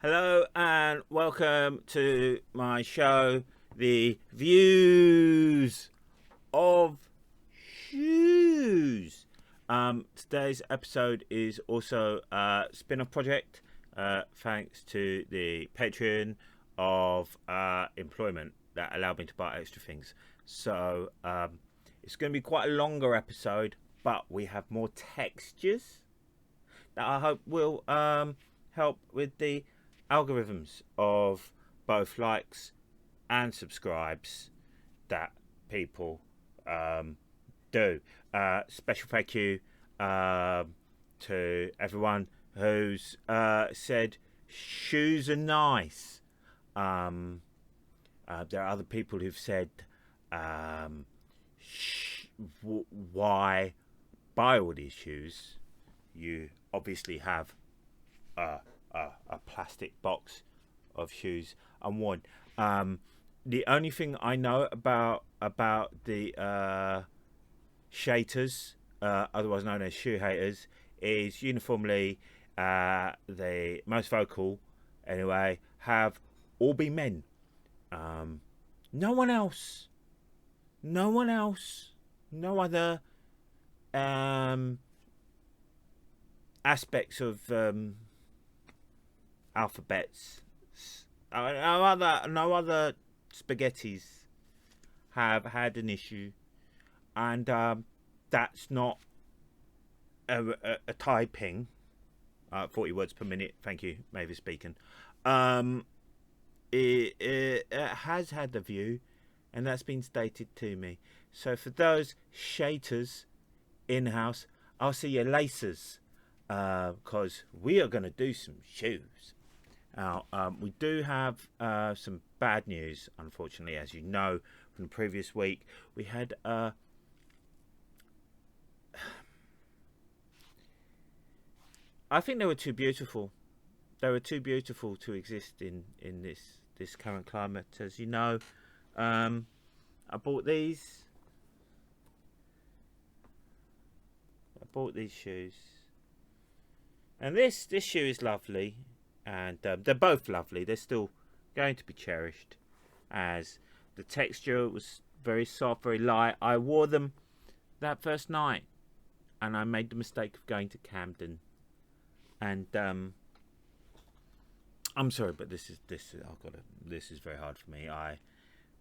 Hello and welcome to my show, The Views of Shoes. Today's episode is also a spin-off project, thanks to the Patreon of employment that allowed me to buy extra things. So it's going to be quite a longer episode, but we have more textures that I hope will help with the algorithms of both likes and subscribes that people do. Special thank you to everyone who's said shoes are nice. There are other people who've said why buy all these shoes? You obviously have a plastic box of shoes unworn. The only thing I know about the shaters, otherwise known as shoe haters, is uniformly the most vocal, anyway, have all been men. No one else, no other aspects of alphabets, no other spaghettis have had an issue, and that's not a typing 40 words per minute, thank you, Mavis Beacon. It has had the view, and that's been stated to me. So for those shaters in-house, I'll see you lacers, because we are going to do some shoes. Now, we do have some bad news, unfortunately, as you know from the previous week. We had I think they were too beautiful. They were too beautiful to exist in this current climate. As you know, I bought these. I bought these shoes, and this shoe is lovely, and they're both lovely. They're still going to be cherished, as the texture was very soft, very light. I wore them that first night, and I made the mistake of going to Camden, and I'm sorry, but this is very hard for me.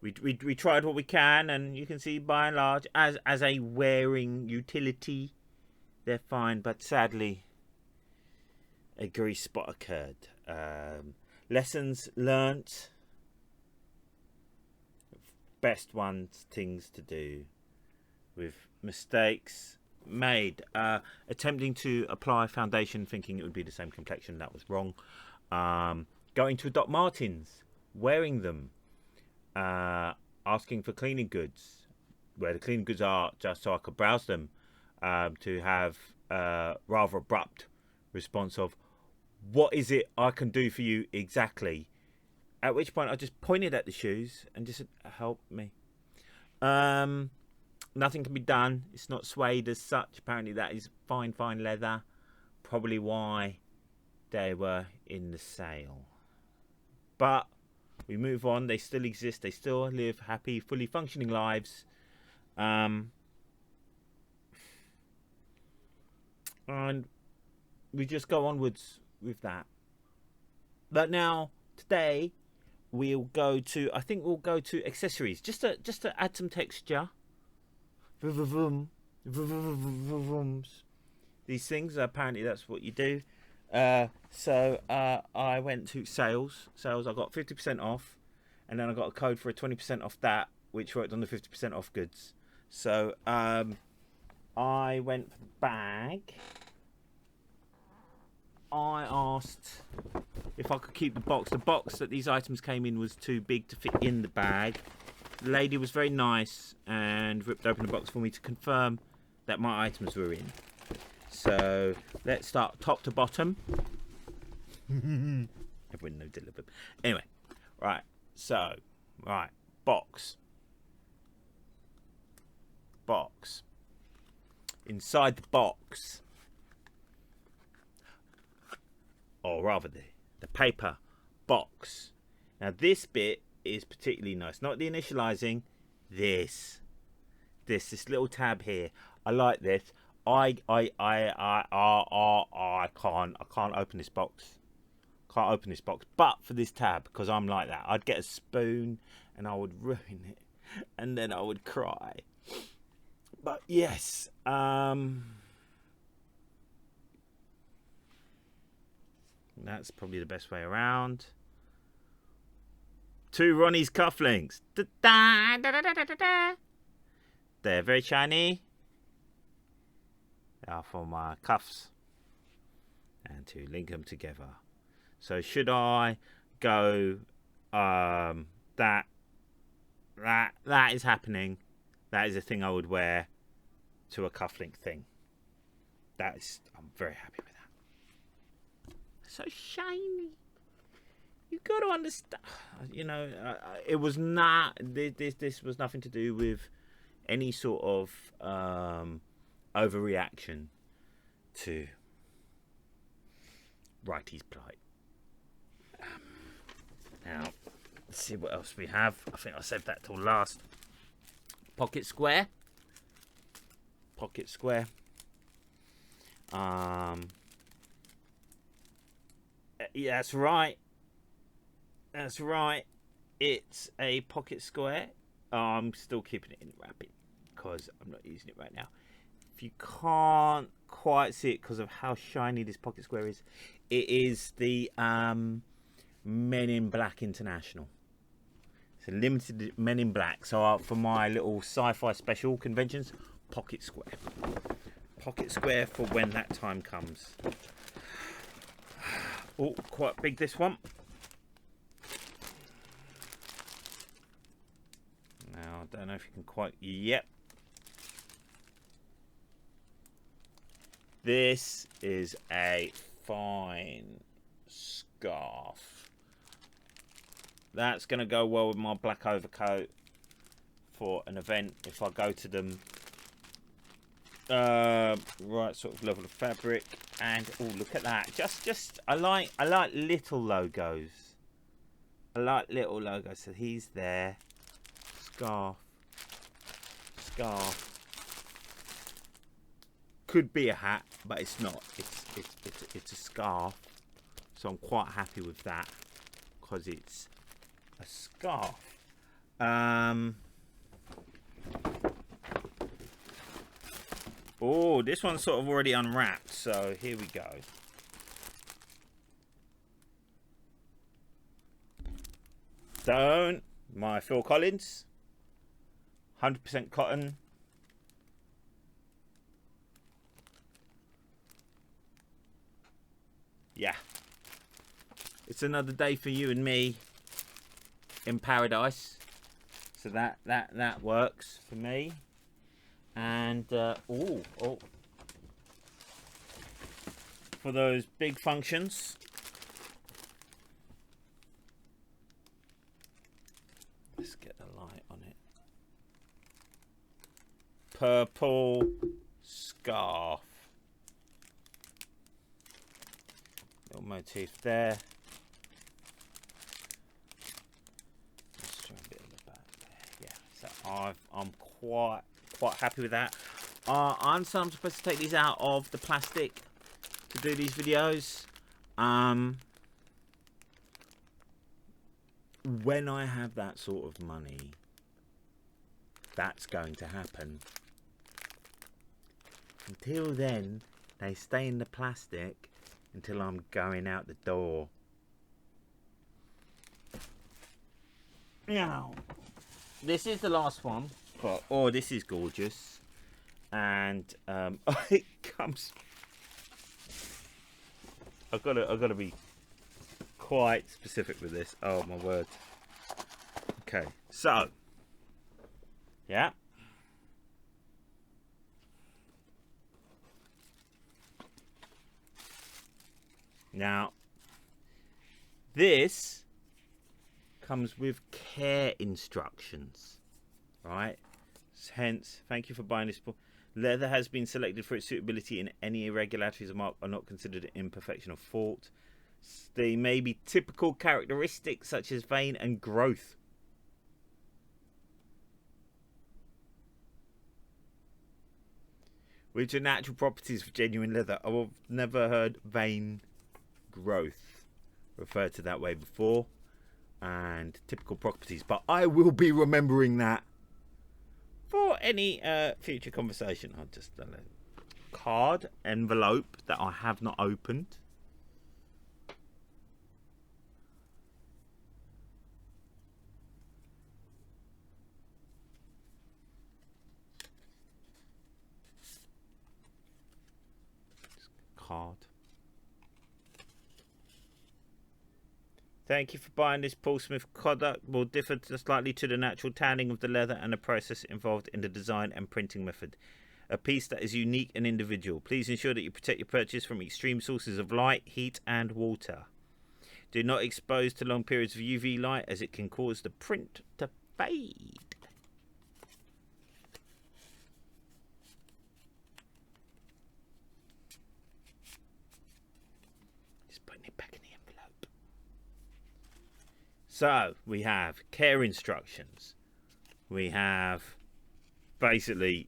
We tried what we can, and you can see by and large, as a wearing utility, they're fine. But sadly, a grease spot occurred. Lessons learnt. Best things to do with mistakes made. Attempting to apply foundation, thinking it would be the same complexion. That was wrong. Going to Doc Martens, wearing them, asking for cleaning goods, where the cleaning goods are, just so I could browse them, to have a rather abrupt response of, what is it I can do for you exactly? At which point I just pointed at the shoes and just said, help me. Nothing can be done. It's not suede as such. Apparently that is fine leather. Probably why they were in the sale. But we move on. They still exist. They still live happy, fully functioning lives. And we just go onwards with that. But now, today, we'll go to accessories, just to add some texture. These things, apparently that's what you do. So I went to sales. I got 50% off, and then I got a code for a 20% off that, which worked on the 50% off goods. So I went for the bag. I asked if I could keep the box. The box that these items came in was too big to fit in the bag. The lady was very nice and ripped open the box for me to confirm that my items were in. So let's start top to bottom. Everyone knows delivered. Anyway, right. So, box. Inside the box, or rather the paper box. Now this bit is particularly nice. Not the initializing. This little tab here. I like this. I can't open this box. Can't open this box. But for this tab, because I'm like that, I'd get a spoon and I would ruin it, and then I would cry. But yes, that's probably the best way around. 2 Ronnie's cufflinks. They're very shiny. They are for my cuffs. And to link them together. So should I go, that is happening. That is a thing I would wear to a cufflink thing. I'm very happy with that. So shiny. You've got to understand, you know, it was not, this was nothing to do with any sort of overreaction to Righty's plight. Now, let's see what else we have. I think I saved that till last. Pocket square. Pocket square. Yeah, that's right. That's right. It's a pocket square. I'm still keeping it in wrapping because I'm not using it right now. If you can't quite see it because of how shiny this pocket square is, it is the Men in Black International. It's a limited Men in Black. So for my little sci-fi special conventions, pocket square. Pocket square for when that time comes. Oh, quite big this one. Now, I don't know if you can quite... Yep. This is a fine scarf. That's going to go well with my black overcoat for an event if I go to them. Right sort of level of fabric. And oh, look at that. Just I like little logos. I like little logos. So he's there. Scarf. Could be a hat, but it's not. It's a scarf. So I'm quite happy with that because it's a scarf. Oh, this one's sort of already unwrapped, so here we go. Don't. My Phil Collins. 100% cotton. Yeah. It's another day for you and me in paradise. So that works for me. And oh, for those big functions, let's get the light on it. Purple scarf, little motif there. Let's try a bit in the back there. Yeah, so I'm quite happy with that. I'm supposed to take these out of the plastic to do these videos. When I have that sort of money, that's going to happen. Until then, they stay in the plastic until I'm going out the door. Now, this is the last one. Oh, this is gorgeous. And it comes... I've got to be quite specific with this. Oh my word. Okay, so yeah. Now this comes with care instructions, right? Hence, thank you for buying this book. Leather has been selected for its suitability, and any irregularities are not considered an imperfection or fault. the maybe typical characteristics such as vein and growth. Which are natural properties of genuine leather. I've never heard vein growth referred to that way before. And typical properties. But I will be remembering that for any future conversation. I'll just a card envelope that I have not opened. Card. Thank you for buying this Paul Smith product. Will differ slightly to the natural tanning of the leather and the process involved in the design and printing method. A piece that is unique and individual. Please ensure that you protect your purchase from extreme sources of light, heat and water. Do not expose to long periods of UV light as it can cause the print to fade. Just putting it back in the envelope. So we have care instructions. We have basically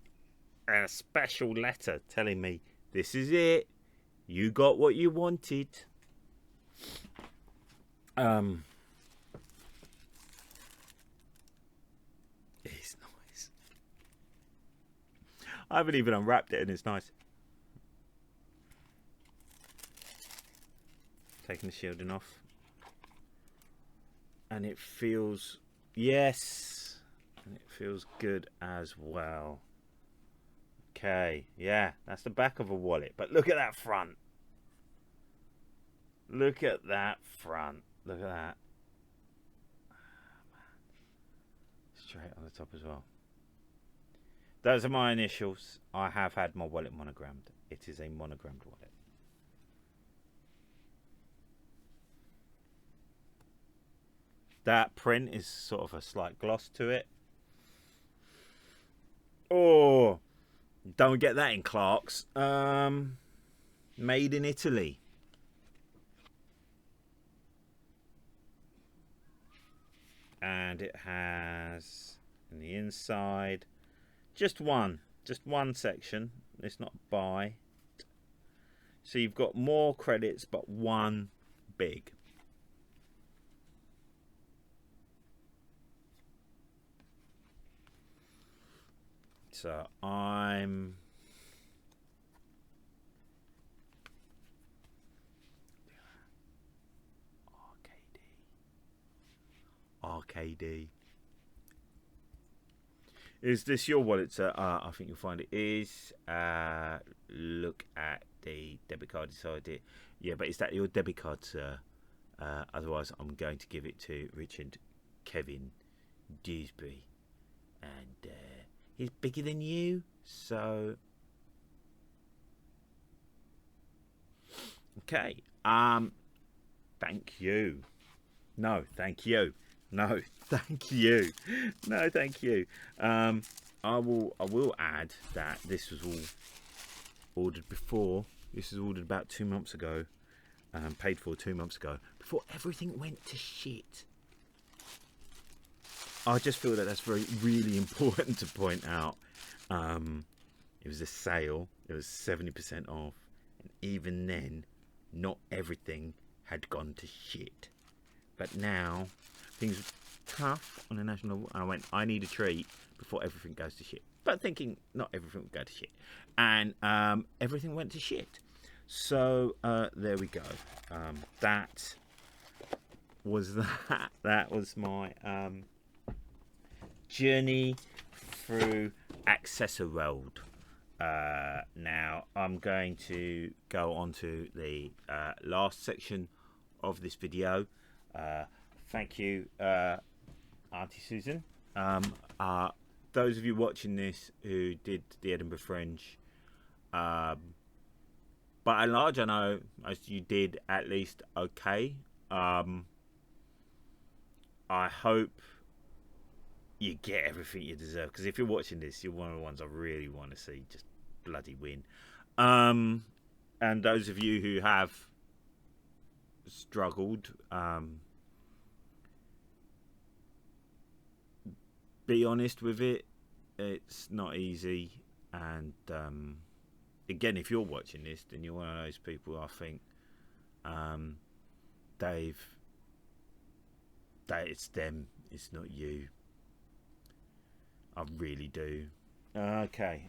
a special letter telling me this is it. You got what you wanted. It's nice. I haven't even unwrapped it and it's nice. Taking the shielding off. And it feels, yes, and it feels good as well. Okay, yeah, that's the back of a wallet. But look at that front. Look at that front. Look at that. Straight on the top as well. Those are my initials. I have had my wallet monogrammed. It is a monogrammed wallet. That print is sort of a slight gloss to it. Oh, don't get that in Clark's. Made in Italy. And it has in the inside just one section. It's not by. So you've got more credits, but one big. So I'm RKD. Is this your wallet, sir? I think you'll find it is. Look at the debit card inside it. Yeah, but is that your debit card, sir? Otherwise, I'm going to give it to Richard Kevin Dewsbury. And he's bigger than you, so... Okay. Thank you. No, thank you. No, thank you. No, thank you. I will add that this was all ordered before. This was ordered about 2 months ago. Paid for 2 months ago. Before everything went to shit. I just feel that that's really important to point out. It was a sale. It was 70% off. And even then, not everything had gone to shit. But now, things were tough on a national level. I went, I need a treat before everything goes to shit. But thinking not everything would go to shit. And everything went to shit. So, there we go. That was that. That was my journey through Accessorworld. Now, I'm going to go on to the last section of this video. Thank you, Auntie Susan. Those of you watching this who did the Edinburgh Fringe, by and large, I know most of you did at least okay. I hope you get everything you deserve, because if you're watching this, you're one of the ones I really want to see just bloody win. And those of you who have struggled. Be honest with it, it's not easy. And again, if you're watching this, then you're one of those people. I think, Dave, that it's them, it's not you. I really do. Okay.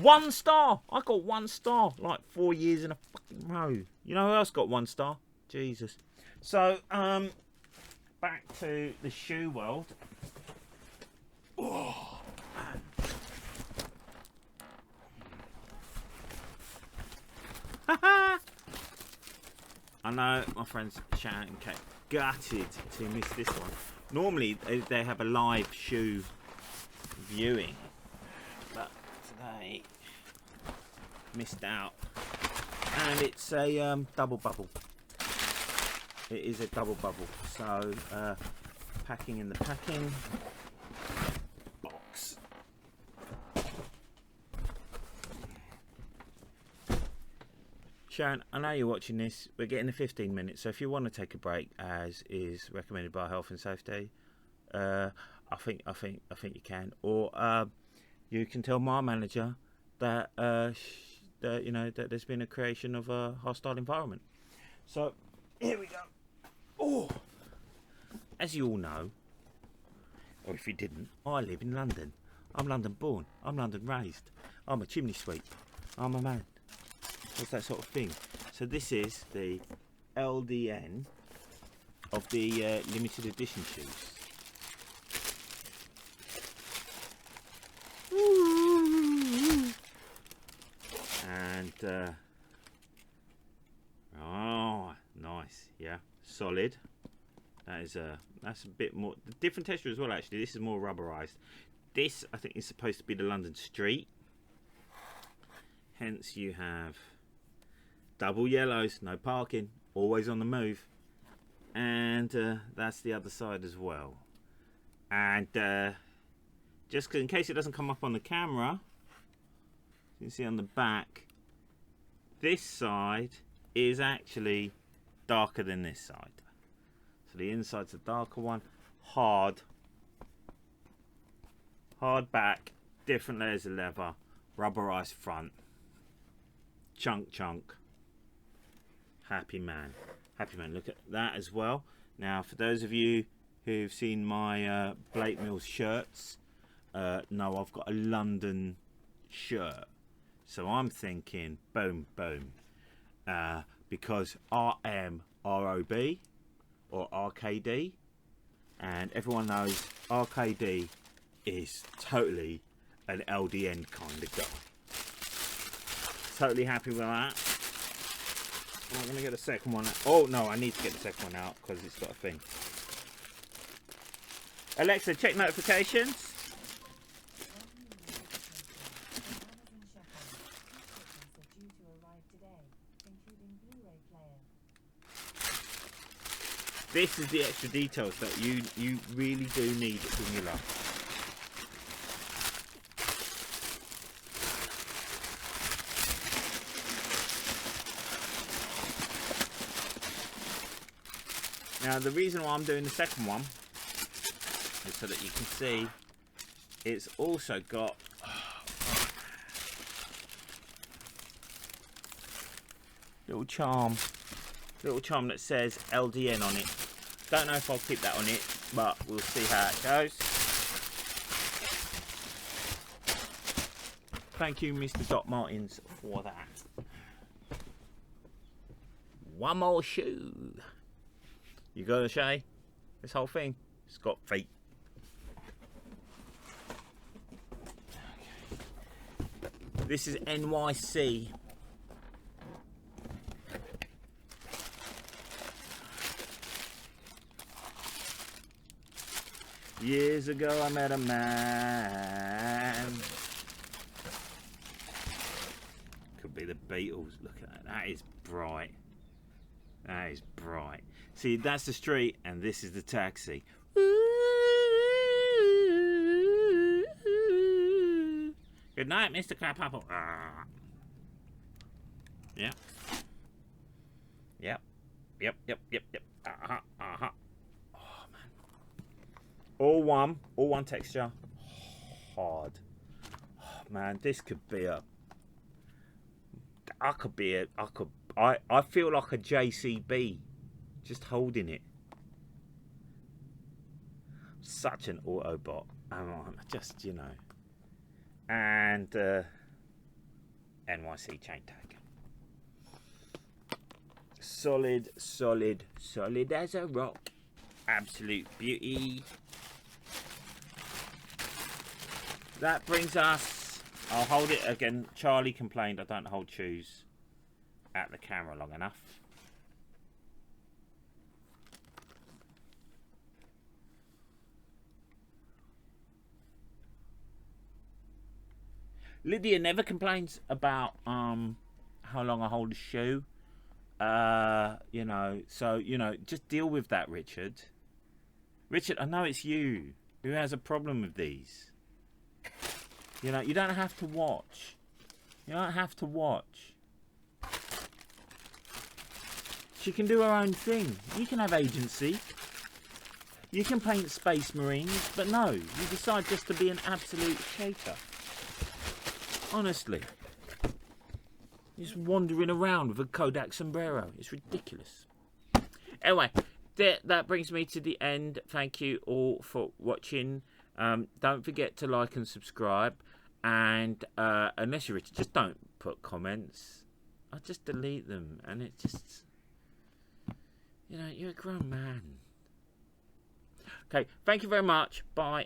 1 star. I got 1 star like 4 years in a fucking row. You know who else got 1 star? Jesus. So, back to the shoe world. Oh, man. I know my friends Shannon and Kate gutted to miss this one. Normally they have a live shoe viewing, but today missed out. And it's a double bubble. It is a double bubble. So packing in the packing box. Sharon, I know you're watching this. We're getting to 15 minutes, so if you want to take a break, as is recommended by Health and Safety, I think you can. Or you can tell my manager that that there's been a creation of a hostile environment. So here we go. Oh, as you all know, or if you didn't, I live in London. I'm London born. I'm London raised. I'm a chimney sweep. I'm a man. What's that sort of thing? So this is the LDN of the limited edition shoes. And oh, nice, yeah, solid. That's a bit more different texture as well. Actually, this is more rubberized. This I think is supposed to be the London street. Hence, you have double yellows, no parking, always on the move, and that's the other side as well. And just in case it doesn't come up on the camera, you can see on the back, this side is actually darker than this side. So the inside's a darker one, hard back, different layers of leather, rubberized front, chunk. Happy man. Look at that as well. Now, for those of you who've seen my Blake Mills shirts, know I've got a London shirt. So I'm thinking, boom, because I am ROB or RKD, and everyone knows RKD is totally an LDN kind of guy. Totally happy with that. I'm going to get the second one out. Oh, no, I need to get the second one out because it's got a thing. Alexa, check notifications. This is the extra details that you really do need in your life. Now, the reason why I'm doing the second one is so that you can see it's also got little charm that says LDN on it. Don't know if I'll keep that on it, but we'll see how it goes. Thank you, Mr. Doc Martins, for that. One more shoe. You got to say, this whole thing, it's got feet. Okay. This is NYC. Years ago I met a man. Could be the Beatles. Look at that. That is bright. That is bright. See, that's the street, and this is the taxi. Good night, Mr. Crapapple. Yeah. Yep. Yep. Oh man. All one texture. Hard. Oh man, this could be a. I feel like a JCB, just holding it. Such an Autobot. Just, you know. And NYC chain tag. Solid as a rock. Absolute beauty. That brings us, I'll hold it again. Charlie complained I don't hold shoes at the camera long enough. Lydia never complains about how long I hold a shoe. You know, so, you know, just deal with that, Richard. Richard, I know it's you who has a problem with these. You know, you don't have to watch. You don't have to watch. She can do her own thing. You can have agency. You can paint Space Marines, but no, you decide just to be an absolute shaker. Honestly. Just wandering around with a Kodak sombrero. It's ridiculous. Anyway, that brings me to the end. Thank you all for watching. Don't forget to like and subscribe. And unless you're rich, just don't put comments. I'll just delete them. And it just... You know, you're a grown man. Okay, thank you very much. Bye.